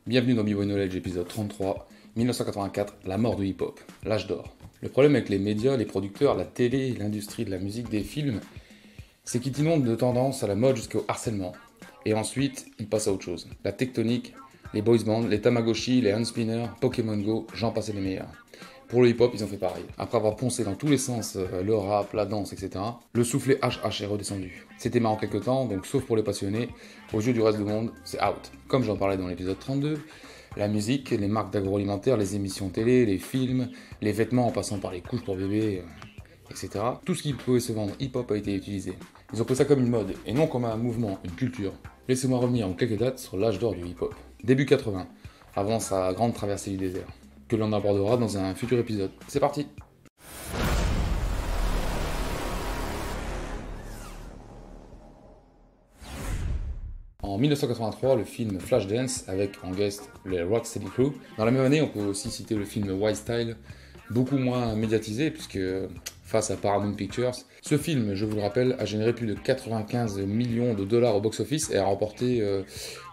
Bienvenue dans B-Boy Knowledge, épisode 33, 1984, la mort du hip-hop, l'âge d'or. Le problème avec les médias, les producteurs, la télé, l'industrie de la musique, des films, c'est qu'ils t'inondent de tendances à la mode jusqu'au harcèlement. Et ensuite, ils passent à autre chose. La tectonique, les boys bands, les Tamagotchi, les handspinners, Pokémon Go, j'en passais les meilleurs. Pour le hip-hop, ils ont fait pareil. Après avoir poncé dans tous les sens le rap, la danse, etc., le soufflet HH est redescendu. C'était marrant quelques temps, donc sauf pour les passionnés, aux yeux du reste du monde, c'est out. Comme j'en parlais dans l'épisode 32, la musique, les marques d'agroalimentaire, les émissions télé, les films, les vêtements en passant par les couches pour bébés, etc. Tout ce qui pouvait se vendre hip-hop a été utilisé. Ils ont pris ça comme une mode, et non comme un mouvement, une culture. Laissez-moi revenir en quelques dates sur l'âge d'or du hip-hop. Début 80, avant sa grande traversée du désert, que l'on abordera dans un futur épisode. C'est parti! En 1983, le film Flashdance avec en guest les Rocksteady Crew. Dans la même année, on peut aussi citer le film Wild Style, beaucoup moins médiatisé puisque face à Paramount Pictures, ce film, je vous le rappelle, a généré plus de 95 millions de dollars au box-office et a remporté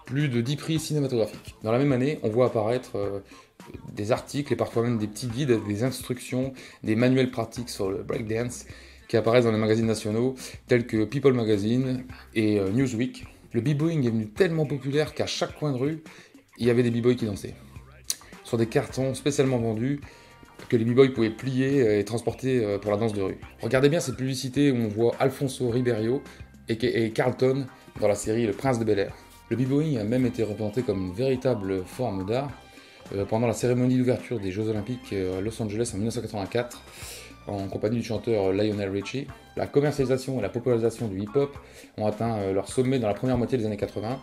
plus de 10 prix cinématographiques. Dans la même année, on voit apparaître des articles et parfois même des petits guides, des instructions, des manuels pratiques sur le breakdance qui apparaissent dans les magazines nationaux tels que People Magazine et Newsweek. Le b-boying est devenu tellement populaire qu'à chaque coin de rue, il y avait des b-boys qui dansaient. Sur des cartons spécialement vendus que les b-boys pouvaient plier et transporter pour la danse de rue. Regardez bien cette publicité où on voit Alfonso Ribeiro et Carlton dans la série Le Prince de Bel-Air. Le b-boying a même été représenté comme une véritable forme d'art pendant la cérémonie d'ouverture des Jeux Olympiques à Los Angeles en 1984, en compagnie du chanteur Lionel Richie. La commercialisation et la popularisation du hip-hop ont atteint leur sommet dans la première moitié des années 80,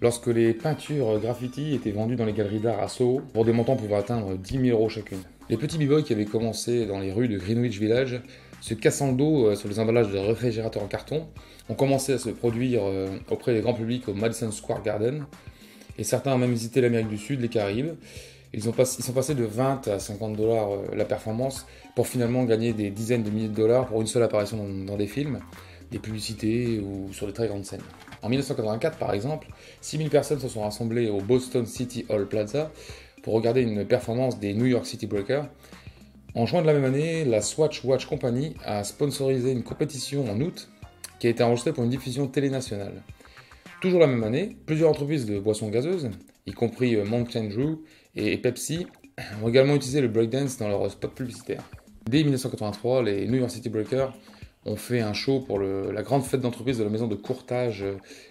lorsque les peintures graffiti étaient vendues dans les galeries d'art à Soho pour des montants pouvant atteindre 10 000 € chacune. Les petits b-boys qui avaient commencé dans les rues de Greenwich Village, se cassant le dos sur les emballages de réfrigérateurs en carton, ont commencé à se produire auprès des grands publics au Madison Square Garden, et certains ont même visité l'Amérique du Sud, les Caraïbes. Ils sont passés de 20 à 50 dollars la performance pour finalement gagner des dizaines de milliers de dollars pour une seule apparition dans des films, des publicités ou sur des très grandes scènes. En 1984, par exemple, 6000 personnes se sont rassemblées au Boston City Hall Plaza pour regarder une performance des New York City Breakers. En juin de la même année, la Swatch Watch Company a sponsorisé une compétition en août qui a été enregistrée pour une diffusion télé nationale. Toujours la même année, plusieurs entreprises de boissons gazeuses, y compris Mountain Dew et Pepsi, ont également utilisé le breakdance dans leurs spots publicitaires. Dès 1983, les New York City Breakers ont fait un show pour la grande fête d'entreprise de la maison de courtage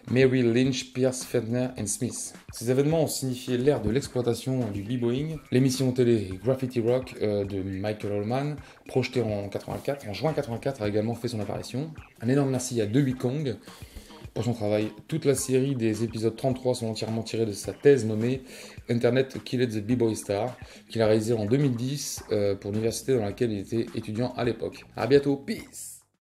Mary Lynch, Pierce, Fentner Smith. Ces événements ont signifié l'ère de l'exploitation du b-boying. L'émission télé Graffiti Rock de Michael Allman, projetée en juin 84, a également fait son apparition. Un énorme merci à Dewey Kong pour son travail. Toute la série des épisodes 33 sont entièrement tirés de sa thèse nommée Internet Killed the B-Boy Star, qu'il a réalisée en 2010 pour l'université dans laquelle il était étudiant à l'époque. A bientôt, peace!